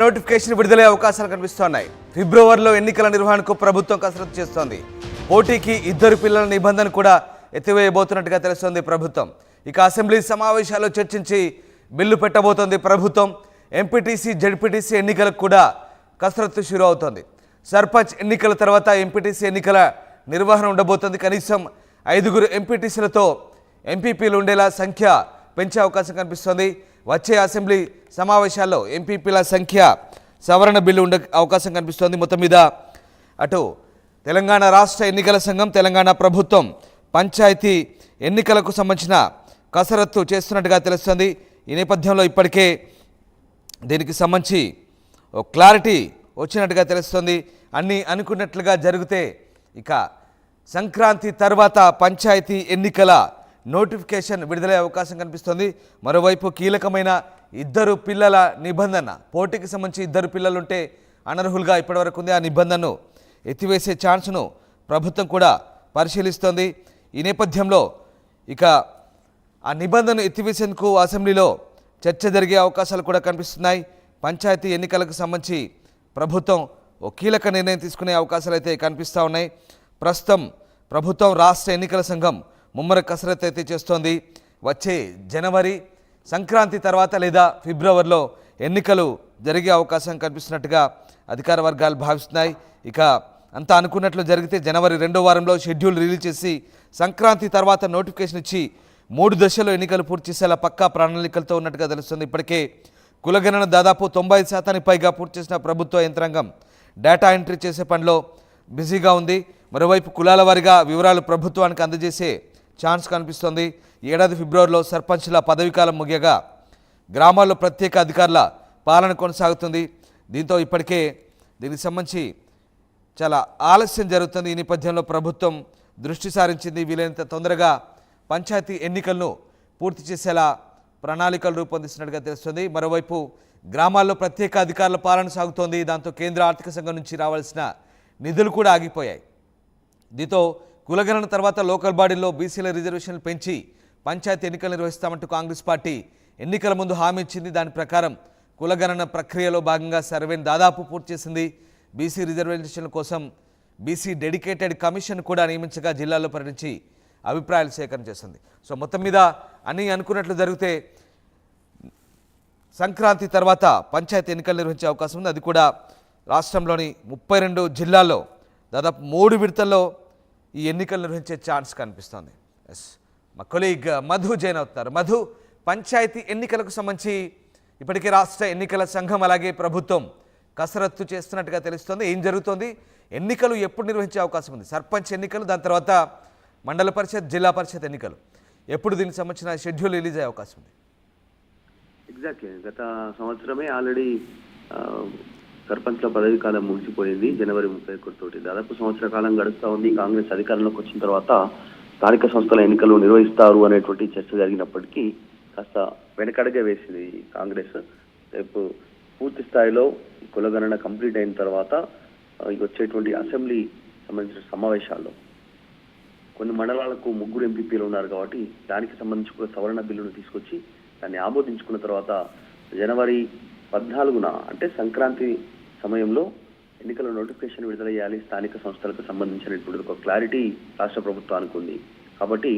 Notification విడుదలయ్యే అవకాశాలు కనిపిస్తున్నాయి. ఫిబ్రవరిలో ఎన్నికల నిర్వహణకు ప్రభుత్వం కసరత్తు చేస్తోంది. పోటీకి 2 పిల్లల నిబంధన కూడా ఎత్తివేయబోతున్నట్టుగా తెలుస్తోంది ప్రభుత్వం. ఇక అసెంబ్లీ సమావేశాల్లో చర్చించి బిల్లు పెట్టబోతోంది ప్రభుత్వం. ఎంపీటీసీ జెడ్పీటీసీ ఎన్నికలకు కూడా కసరత్తు షురూ అవుతోంది. సర్పంచ్ ఎన్నికల తర్వాత ఎంపీటీసీ ఎన్నికల నిర్వహణ ఉండబోతోంది. కనీసం 5 ఎంపీటీసీలతో ఎంపీపీలు ఉండేలా సంఖ్య పెంచే అవకాశం కనిపిస్తోంది. వచ్చే అసెంబ్లీ సమావేశాల్లో ఎంపీపీల సంఖ్య సవరణ బిల్లు ఉండే అవకాశం కనిపిస్తోంది. మొత్తం మీద అటు తెలంగాణ రాష్ట్ర ఎన్నికల సంఘం, తెలంగాణ ప్రభుత్వం పంచాయతీ ఎన్నికలకు సంబంధించిన కసరత్తు చేస్తున్నట్టుగా తెలుస్తుంది. ఈ నేపథ్యంలో ఇప్పటికే దీనికి సంబంధించి క్లారిటీ వచ్చినట్టుగా తెలుస్తుంది. అన్నీ అనుకున్నట్లుగా జరిగితే ఇక సంక్రాంతి తర్వాత పంచాయతీ ఎన్నికల నోటిఫికేషన్ విడుదలయ్యే అవకాశం కనిపిస్తుంది. మరోవైపు కీలకమైన 2 పిల్లల నిబంధన, పోటీకి సంబంధించి 2 పిల్లలుంటే అనర్హులుగా ఇప్పటివరకు ఉంది. ఆ నిబంధనను ఎత్తివేసే ఛాన్స్ను ప్రభుత్వం కూడా పరిశీలిస్తోంది. ఈ నేపథ్యంలో ఇక ఆ నిబంధనను ఎత్తివేసేందుకు అసెంబ్లీలో చర్చ జరిగే అవకాశాలు కూడా కనిపిస్తున్నాయి. పంచాయతీ ఎన్నికలకు సంబంధించి ప్రభుత్వం ఓ కీలక నిర్ణయం తీసుకునే అవకాశాలు అయితే కనిపిస్తూ ఉన్నాయి. ప్రస్తుతం ప్రభుత్వం రాష్ట్ర ఎన్నికల సంఘం ముమ్మర కసరత్తు అయితే చేస్తోంది. వచ్చే జనవరి సంక్రాంతి తర్వాత లేదా ఫిబ్రవరిలో ఎన్నికలు జరిగే అవకాశం కనిపిస్తున్నట్టుగా అధికార వర్గాలు భావిస్తున్నాయి. ఇక అంతా అనుకున్నట్లు జరిగితే జనవరి 2వ వారంలో షెడ్యూల్ రిలీజ్ చేసి సంక్రాంతి తర్వాత నోటిఫికేషన్ ఇచ్చి 3 దశల్లో ఎన్నికలు పూర్తి చేసేలా పక్కా ప్రణాళికలతో ఉన్నట్టుగా తెలుస్తుంది. ఇప్పటికే కులగణన దాదాపు 90% పైగా పూర్తి చేసిన ప్రభుత్వ యంత్రాంగం డేటా ఎంట్రీ చేసే పనిలో బిజీగా ఉంది. మరోవైపు కులాల వారీగా వివరాలు ప్రభుత్వానికి అందజేసే ఛాన్స్ కనిపిస్తోంది. ఏడాది ఫిబ్రవరిలో సర్పంచ్ల పదవీకాలం ముగియగా గ్రామాల్లో ప్రత్యేక అధికారుల పాలన కొనసాగుతుంది. దీంతో ఇప్పటికే దీనికి సంబంధించి చాలా ఆలస్యం జరుగుతుంది. ఈ నేపథ్యంలో ప్రభుత్వం దృష్టి సారించింది. వీలైనంత తొందరగా పంచాయతీ ఎన్నికలను పూర్తి చేసేలా ప్రణాళికలు రూపొందిస్తున్నట్టుగా తెలుస్తుంది. మరోవైపు గ్రామాల్లో ప్రత్యేక అధికారుల పాలన సాగుతోంది. దాంతో కేంద్ర ఆర్థిక సంఘం నుంచి రావాల్సిన నిధులు కూడా ఆగిపోయాయి. దీంతో కులగణన తర్వాత లోకల్ బాడీల్లో బీసీల రిజర్వేషన్లు పెంచి పంచాయతీ ఎన్నికలు నిర్వహిస్తామంటూ కాంగ్రెస్ పార్టీ ఎన్నికల ముందు హామీ ఇచ్చింది. దాని ప్రకారం కులగణన ప్రక్రియలో భాగంగా సర్వేను దాదాపు పూర్తి చేసింది. బీసీ రిజర్వేషన్ల కోసం బీసీ డెడికేటెడ్ కమిషన్ కూడా నియమించగా జిల్లాల్లో పర్యటించి అభిప్రాయాలు సేకరణ చేస్తుంది. సో మొత్తం మీద అన్నీ అనుకున్నట్లు జరిగితే సంక్రాంతి తర్వాత పంచాయతీ ఎన్నికలు నిర్వహించే అవకాశం ఉంది. అది కూడా రాష్ట్రంలోని 32 జిల్లాల్లో దాదాపు 3 విడతల్లో ఈ ఎన్నికలు నిర్వహించే ఛాన్స్ కనిపిస్తోంది. ఎస్, మా కొలీగ్ మధు జైన్ అవుతున్నారు. మధు, పంచాయతీ ఎన్నికలకు సంబంధించి ఇప్పటికే రాష్ట్ర ఎన్నికల సంఘం అలాగే ప్రభుత్వం కసరత్తు చేస్తున్నట్టుగా తెలుస్తోంది. ఏం జరుగుతోంది? ఎన్నికలు ఎప్పుడు నిర్వహించే అవకాశం ఉంది? సర్పంచ్ ఎన్నికలు, దాని తర్వాత మండల పరిషత్, జిల్లా పరిషత్ ఎన్నికలు ఎప్పుడు దీనికి సంబంధించిన షెడ్యూల్ రిలీజ్ అయ్యే అవకాశం ఉంది? ఎగ్జాక్ట్లీ గత సంవత్సరమే ఆల్రెడీ సర్పంచ్ల పదవి కాలం ముగిసిపోయింది. జనవరి 31 తోటి దాదాపు సంవత్సర కాలం గడుస్తూ ఉంది. కాంగ్రెస్ అధికారంలోకి వచ్చిన తర్వాత స్థానిక సంస్థల ఎన్నికలు నిర్వహిస్తారు అనేటువంటి చర్చ జరిగినప్పటికీ కాస్త వెనకడుగే వేసింది కాంగ్రెస్. రేపు పూర్తి స్థాయిలో కులగణన కంప్లీట్ అయిన తర్వాత వచ్చేటువంటి అసెంబ్లీ సంబంధించిన సమావేశాల్లో కొన్ని మండలాలకు 3 ఎంపీపీలు ఉన్నారు కాబట్టి దానికి సంబంధించి కూడా సవరణ బిల్లును తీసుకొచ్చి దాన్ని ఆమోదించుకున్న తర్వాత జనవరి 14న అంటే సంక్రాంతి సమయంలో ఎన్నికల నోటిఫికేషన్ విడుదల చేయాలి స్థానిక సంస్థలకు సంబంధించినటువంటి ఒక క్లారిటీ రాష్ట్ర ప్రభుత్వానికి ఉంది. కాబట్టి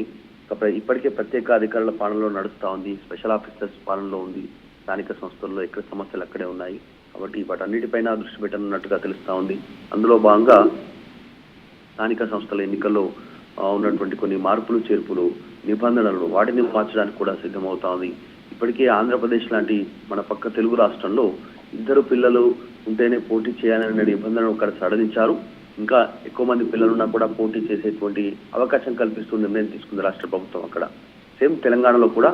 ఇప్పటికే ప్రత్యేక అధికారుల పాలనలో నడుస్తూ ఉంది, స్పెషల్ ఆఫీసర్స్ పాలనలో ఉంది. స్థానిక సంస్థల్లో ఎక్కడ సమస్యలు అక్కడే ఉన్నాయి. కాబట్టి వాటన్నిటిపైన దృష్టి పెట్టనున్నట్టుగా తెలుస్తూ ఉంది. అందులో భాగంగా స్థానిక సంస్థల ఎన్నికల్లో ఉన్నటువంటి కొన్ని మార్పులు చేర్పులు నిబంధనలు వాటిని మార్చడానికి కూడా సిద్ధమవుతా ఉంది. ఇప్పటికే ఆంధ్రప్రదేశ్ లాంటి మన పక్క తెలుగు రాష్ట్రంలో 2 పిల్లలు ఉంటేనే పోటీ చేయాలనే నిబంధనలు అక్కడ సడలించారు. ఇంకా ఎక్కువ మంది పిల్లలున్నా కూడా పోటీ చేసేటువంటి అవకాశం కల్పిస్తూ నిర్ణయం తీసుకుంది రాష్ట్ర ప్రభుత్వం. అక్కడ సేమ్ తెలంగాణలో కూడా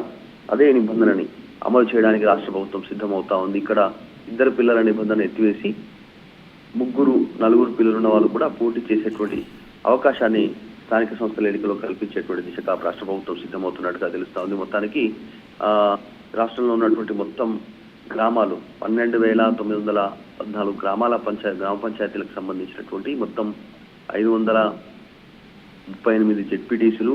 అదే నిబంధనని అమలు చేయడానికి రాష్ట్ర ప్రభుత్వం సిద్ధమవుతా ఉంది. ఇక్కడ 2 పిల్లల నిబంధన ఎత్తివేసి 3, 4 పిల్లలున్న వాళ్ళు కూడా పోటీ చేసేటువంటి అవకాశాన్ని స్థానిక సంస్థల ఎన్నికల్లో కల్పించేటువంటి దిశగా రాష్ట్ర ప్రభుత్వం సిద్ధమవుతున్నట్టుగా తెలుస్తా ఉంది. మొత్తానికి రాష్ట్రంలో ఉన్నటువంటి మొత్తం గ్రామాలు 12,914 గ్రామ పంచాయతీలకు సంబంధించినటువంటి మొత్తం 538 జెడ్పీటీసీలు,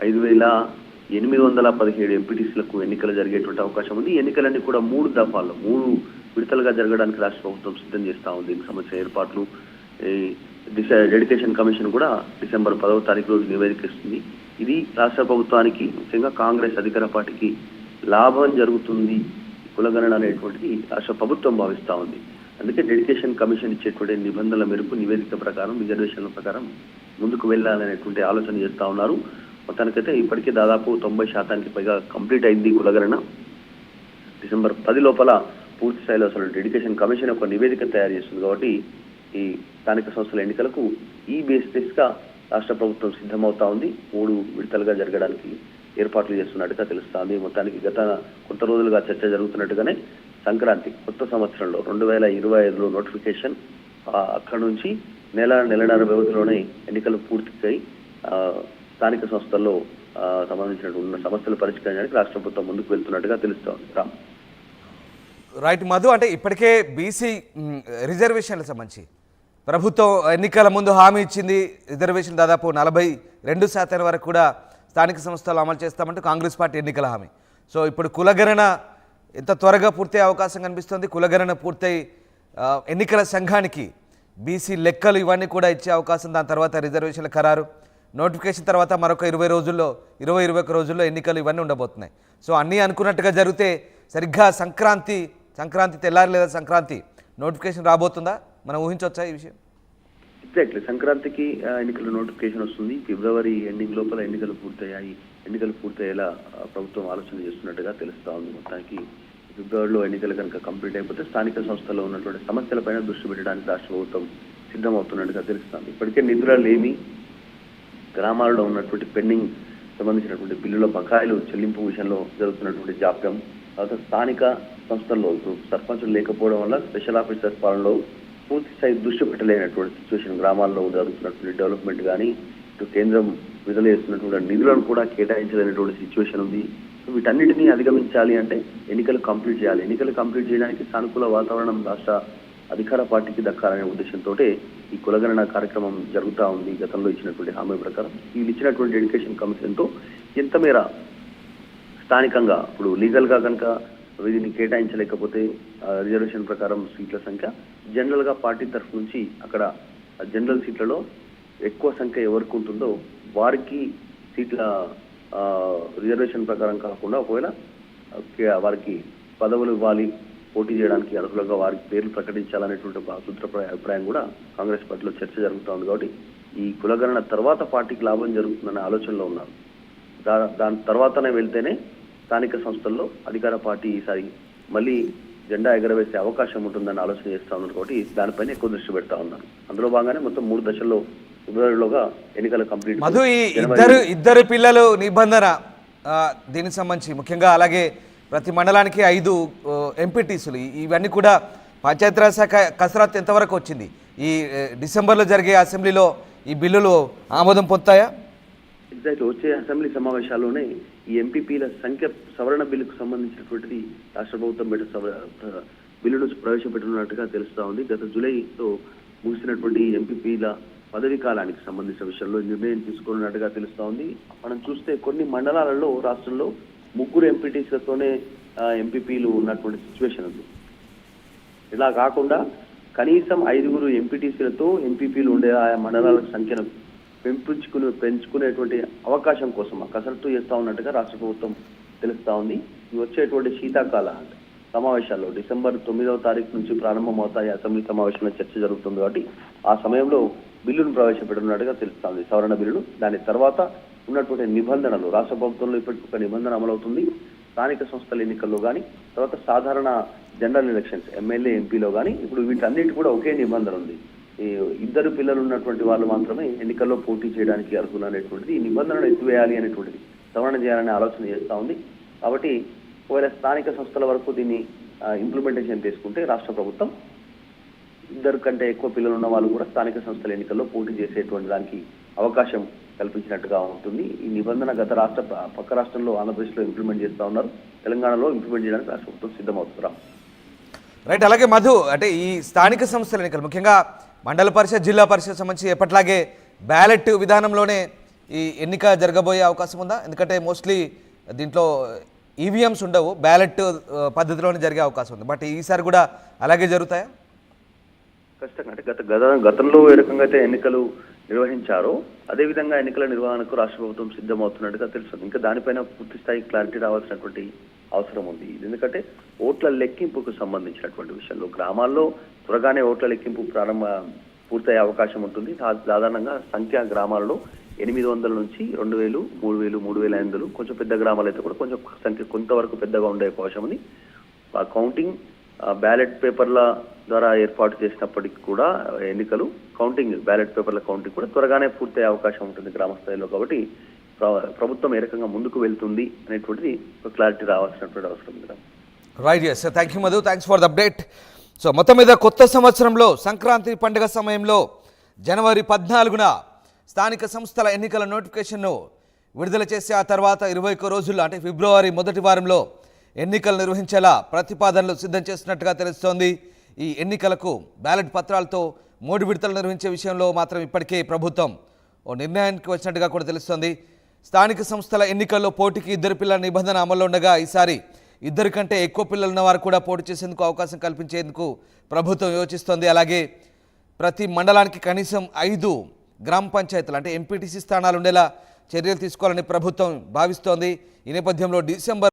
5,817 ఎంపీటీసీలకు ఎన్నికలు జరిగేటువంటి అవకాశం ఉంది. ఎన్నికలన్నీ కూడా 3 దఫాల్లో 3 విడతలుగా జరగడానికి రాష్ట్ర ప్రభుత్వం సిద్ధం చేస్తా ఉంది. దీనికి సంబంధించిన ఏర్పాట్లు ఈ డెడికేషన్ కమిషన్ కూడా డిసెంబర్ 10వ తారీఖు రోజు నివేదిక ఇస్తుంది. ఇది రాష్ట్ర ప్రభుత్వానికి, ముఖ్యంగా కాంగ్రెస్ అధికార పార్టీకి లాభం జరుగుతుంది కులగణన అనేటువంటిది రాష్ట్ర ప్రభుత్వం భావిస్తా ఉంది. అందుకే డెడికేషన్ కమిషన్ ఇచ్చేటువంటి నిబంధనల మేరకు నివేదిక ప్రకారం, రిజర్వేషన్ల ప్రకారం ముందుకు వెళ్ళాలనేటువంటి ఆలోచన చేస్తా ఉన్నారు. మొత్తానికైతే ఇప్పటికే దాదాపు 90% పైగా కంప్లీట్ అయింది కులగణన. డిసెంబర్ 10 లోపల పూర్తి స్థాయిలో అసలు డెడికేషన్ కమిషన్ ఒక నివేదిక తయారు చేస్తుంది. కాబట్టి ఈ స్థానిక సంస్థల ఎన్నికలకు ఈ బేసిస్ గా రాష్ట్ర ప్రభుత్వం సిద్ధమవుతా ఉంది. 3 విడతలుగా జరగడానికి ఏర్పాట్లు చేస్తున్నట్టుగా తెలుస్తోంది. మొత్తానికి గత కొంత రోజులుగా చర్చ జరుగుతున్నట్టుగానే సంక్రాంతి కొత్త సంవత్సరంలో 2025లో నోటిఫికేషన్, అక్కడ నుంచి నెలన్నర వ్యవధిలోనే ఎన్నికలు పూర్తికై స్థానిక సంస్థల్లో సంబంధించినటువంటి ఉన్న సమస్యలు పరిష్కరించడానికి రాష్ట్ర ప్రభుత్వం ముందుకు వెళ్తున్నట్టుగా తెలుస్తోంది. రామ్ రైట్ మధు, అంటే ఇప్పటికే బీసీ రిజర్వేషన్లకు సంబంధించి ప్రభుత్వం ఎన్నికల ముందు హామీ ఇచ్చింది. రిజర్వేషన్ దాదాపు 42% వరకు కూడా స్థానిక సంస్థలు అమలు చేస్తామంటూ కాంగ్రెస్ పార్టీ ఎన్నికల హామీ. సో ఇప్పుడు కులగణన ఎంత త్వరగా పూర్తయ్యే అవకాశం కనిపిస్తుంది. కులగణన పూర్తయి ఎన్నికల సంఘానికి బీసీ లెక్కలు ఇవన్నీ కూడా ఇచ్చే అవకాశం, దాని తర్వాత రిజర్వేషన్ల ఖరారు, నోటిఫికేషన్ తర్వాత మరొక 21 రోజుల్లో ఎన్నికలు ఇవన్నీ ఉండబోతున్నాయి. సో అన్నీ అనుకున్నట్టుగా జరిగితే సరిగ్గా సంక్రాంతి తెల్లారి లేదా సంక్రాంతి నోటిఫికేషన్ రాబోతుందా? మనం ఊహించవచ్చా ఈ విషయం? ఎగ్జాక్ట్లీ, సంక్రాంతికి ఎన్నికల నోటిఫికేషన్ వస్తుంది. ఫిబ్రవరి ఎండింగ్ లోపల ఎన్నికలు పూర్తయ్యేలా ప్రభుత్వం ఆలోచన చేస్తున్నట్టుగా తెలుస్తా ఉంది. మొత్తానికి ఫిబ్రవరిలో ఎన్నికలు కనుక కంప్లీట్ అయిపోతే స్థానిక సంస్థల్లో ఉన్నటువంటి సమస్యలపైన దృష్టి పెట్టడానికి రాష్ట్ర ప్రభుత్వం సిద్ధమవుతున్నట్టుగా తెలుస్తుంది. ఇప్పటికే నిధులేమి, గ్రామాల్లో ఉన్నటువంటి పెండింగ్ సంబంధించినటువంటి బిల్లుల బకాయిలు చెల్లింపు విషయంలో జరుగుతున్నటువంటి జాప్యం, తర్వాత స్థానిక సంస్థల్లో ఇప్పుడు సర్పంచులు లేకపోవడం వల్ల స్పెషల్ ఆఫీసర్స్ పాలనలో పూర్తి స్థాయి దృష్టి పెట్టలేనటువంటి సిచ్యువేషన్, గ్రామాల్లో జరుగుతున్నటువంటి డెవలప్మెంట్ కానీ ఇటు కేంద్రం విడుదల చేస్తున్నటువంటి నిధులను కూడా కేటాయించలేనటువంటి సిచ్యువేషన్ ఉంది. వీటన్నిటినీ అధిగమించాలి అంటే ఎన్నికలు కంప్లీట్ చేయాలి. ఎన్నికలు కంప్లీట్ చేయడానికి సానుకూల వాతావరణం రాష్ట్ర అధికార పార్టీకి దక్కాలనే ఉద్దేశంతో ఈ కులగణన కార్యక్రమం జరుగుతూ ఉంది. గతంలో ఇచ్చినటువంటి హామీ ప్రకారం వీళ్ళు ఇచ్చినటువంటి డెడికేషన్ కమిషన్తో ఎంత మేర స్థానికంగా ఇప్పుడు లీగల్గా కనుక వీటిని కేటాయించలేకపోతే రిజర్వేషన్ ప్రకారం సీట్ల సంఖ్య జనరల్గా పార్టీ తరఫు నుంచి అక్కడ జనరల్ సీట్లలో ఎక్కువ సంఖ్య ఎవరికి ఉంటుందో వారికి సీట్ల రిజర్వేషన్ ప్రకారం కాకుండా ఒకవేళ వారికి పదవులు ఇవ్వాలి, పోటీ చేయడానికి అర్హులుగా వారికి పేర్లు ప్రకటించాలనేటువంటి ఒక సూత్రప్రాయ అభిప్రాయం కూడా కాంగ్రెస్ పార్టీలో చర్చ జరుగుతూ ఉంది. కాబట్టి ఈ కులగణన తర్వాత పార్టీకి లాభం జరుగుతుందనే ఆలోచనలో ఉన్నారు. దాని తర్వాతనే వెళ్తేనే స్థానిక సంస్థల్లో అధికార పార్టీ ఈసారి మళ్ళీ జెండా ఎగరవేసే అవకాశం ఉంటుందని ఆలోచన చేస్తా ఉన్నారు. కాబట్టి దానిపైన ఎక్కువ దృష్టి పెడతా ఉన్నారు. అందులో భాగంగానే మొత్తం 3 దశల్లో ఫిబ్రవరిలోగా ఎన్నికలు కంప్లీట్. మధు, ఈ ఇద్దరు పిల్లలు నిబంధన దీనికి సంబంధించి ముఖ్యంగా అలాగే ప్రతి మండలానికి 5 ఎంపీటీసులు, ఇవన్నీ కూడా పంచాయతీరాజ్ శాఖ కసరత్తు ఎంతవరకు వచ్చింది? ఈ డిసెంబర్లో జరిగే అసెంబ్లీలో ఈ బిల్లులు ఆమోదం పొందుతాయా? ఎగ్జాక్ట్, వచ్చే అసెంబ్లీ సమావేశాల్లోనే ఈ ఎంపీపీల సంఖ్య సవరణ బిల్లుకు సంబంధించినటువంటిది రాష్ట్ర ప్రభుత్వం బిల్లును ప్రవేశపెట్టున్నట్టుగా తెలుస్తా ఉంది. గత జూలైలో ముగిసినటువంటి ఎంపీపీల పదవీ కాలానికి సంబంధించిన విషయంలో నిర్ణయం తీసుకున్నట్టుగా తెలుస్తా ఉంది. మనం చూస్తే కొన్ని మండలాలలో రాష్ట్రంలో 3 ఎంపీటీసీలతోనే ఎంపీపీలు ఉన్నటువంటి సిచ్యువేషన్ ఉంది. ఇలా కాకుండా కనీసం 5 ఎంపీటీసీలతో ఎంపీపీలు ఉండే ఆయా మండలాల సంఖ్యను పెంచుకునేటువంటి అవకాశం కోసం కసరత్తు చేస్తా ఉన్నట్టుగా రాష్ట్ర ప్రభుత్వం తెలుస్తా ఉంది. వచ్చేటువంటి శీతాకాల సమావేశాల్లో డిసెంబర్ 9వ తారీఖు నుంచి ప్రారంభమవుతాయి అసెంబ్లీ సమావేశంలో చర్చ జరుగుతుంది. కాబట్టి ఆ సమయంలో బిల్లును ప్రవేశపెట్టున్నట్టుగా తెలుస్తుంది, సవరణ బిల్లును. దాని తర్వాత ఉన్నటువంటి నిబంధనలు రాష్ట్ర ప్రభుత్వంలో ఇప్పటికి ఒక నిబంధన అమలవుతుంది. స్థానిక సంస్థల ఎన్నికల్లో కానీ, తర్వాత సాధారణ జనరల్ ఎలక్షన్స్ ఎమ్మెల్యే ఎంపీలో కానీ ఇప్పుడు వీటన్నిటి కూడా ఒకే నిబంధన ఉంది. ఈ 2 పిల్లలు ఉన్నటువంటి వాళ్ళు మాత్రమే ఎన్నికల్లో పోటీ చేయడానికి అర్హులు అనేటువంటిది, ఈ నిబంధనను ఎత్తివేయాలి అనేటువంటిది సవరణ చేయాలనే ఆలోచన చేస్తా ఉంది. కాబట్టి ఒకవేళ స్థానిక సంస్థల వరకు దీన్ని ఇంప్లిమెంటేషన్ తీసుకుంటే రాష్ట్ర ప్రభుత్వం 2 కంటే ఎక్కువ పిల్లలు ఉన్న వాళ్ళు కూడా స్థానిక సంస్థల ఎన్నికల్లో పోటీ చేసేటువంటి దానికి అవకాశం కల్పించినట్టుగా ఉంటుంది. ఈ నిబంధన గత పక్క రాష్ట్రంలో ఆంధ్రప్రదేశ్లో ఇంప్లిమెంట్ చేస్తా ఉన్నారు. తెలంగాణలో ఇంప్లిమెంట్ చేయడానికి రాష్ట్ర ప్రభుత్వం సిద్ధమవుతున్నారు. రైట్, అలాగే మధు, అంటే ఈ స్థానిక సంస్థల ఎన్నికలు ముఖ్యంగా మండల పరిషత్, జిల్లా పరిషత్ సంబంధించి ఎప్పట్లాగే బ్యాలెట్ విధానంలోనే ఈ ఎన్నిక జరగబోయే అవకాశం ఉందా? ఎందుకంటే మోస్ట్లీ దీంట్లో ఈవీఎంస్ ఉండవు, బ్యాలెట్ పద్ధతిలోనే జరిగే అవకాశం ఉంది. బట్ ఈసారి కూడా అలాగే జరుగుతాయా? ఖచ్చితంగా. అంటే గతంలో ఏ రకంగా అయితే ఎన్నికలు నిర్వహించారో అదేవిధంగా ఎన్నికల నిర్వహణకు రాష్ట్ర ప్రభుత్వం సిద్ధమవుతున్నట్టుగా తెలుస్తుంది. ఇంకా దానిపైన పూర్తి స్థాయి క్లారిటీ రావాల్సినటువంటి అవసరం ఉంది. ఎందుకంటే ఓట్ల లెక్కింపుకు సంబంధించినటువంటి విషయంలో గ్రామాల్లో త్వరగానే ఓట్ల లెక్కింపు పూర్తయ్యే అవకాశం ఉంటుంది. సాధారణంగా సంఖ్యా గ్రామాల్లో 800 నుంచి 2000, 3000, 3500, కొంచెం పెద్ద గ్రామాలు అయితే కూడా కొంచెం సంఖ్య కొంతవరకు పెద్దగా ఉండే అవకాశం ఉంది. ఆ కౌంటింగ్ బ్యాలెట్ పేపర్ల ద్వారా ఏర్పాటు చేసినప్పటికీ కూడా ఎన్నికలు బ్యాలెట్ పేపర్ల కౌంటింగ్ కూడా త్వరగానే పూర్తయ్యే అవకాశం ఉంటుంది గ్రామ స్థాయిలో. కాబట్టి ప్రభుత్వం ఏ రకంగా ముందుకు వెళ్తుంది అనేటువంటిది ఒక క్లారిటీ రావాల్సినటువంటి అవసరం ఉంది. Right, yes, thank you Madhu, thanks for the update. So మొత్తం మీద కొత్త సంవత్సరంలో సంక్రాంతి పండుగ సమయంలో జనవరి 14న స్థానిక సంస్థల ఎన్నికల నోటిఫికేషన్ను విడుదల చేసి ఆ తర్వాత 21 రోజుల్లో అంటే ఫిబ్రవరి మొదటి వారంలో ఎన్నికలు నిర్వహించేలా ప్రతిపాదనలు సిద్ధం చేస్తున్నట్టుగా తెలుస్తోంది. ఈ ఎన్నికలకు బ్యాలెట్ పత్రాలతో 3 విడతలు నిర్వహించే విషయంలో మాత్రం ఇప్పటికే ప్రభుత్వం ఓ నిర్ణయానికి వచ్చినట్టుగా కూడా తెలుస్తోంది. స్థానిక సంస్థల ఎన్నికల్లో పోటీకి 2 పిల్లల నిబంధన అమల్లో ఉండగా ఈసారి 2 కంటే ఎక్కువ పిల్లలు ఉన్న వారు కూడా పోటీ చేసేందుకు అవకాశం కల్పించేందుకు ప్రభుత్వం యోచిస్తోంది. అలాగే ప్రతి మండలానికి కనీసం 5 గ్రామ పంచాయతీలు అంటే ఎంపీటీసీ స్థానాలు ఉండేలా చర్యలు తీసుకోవాలని ప్రభుత్వం భావిస్తోంది. ఈ నేపథ్యంలో డిసెంబర్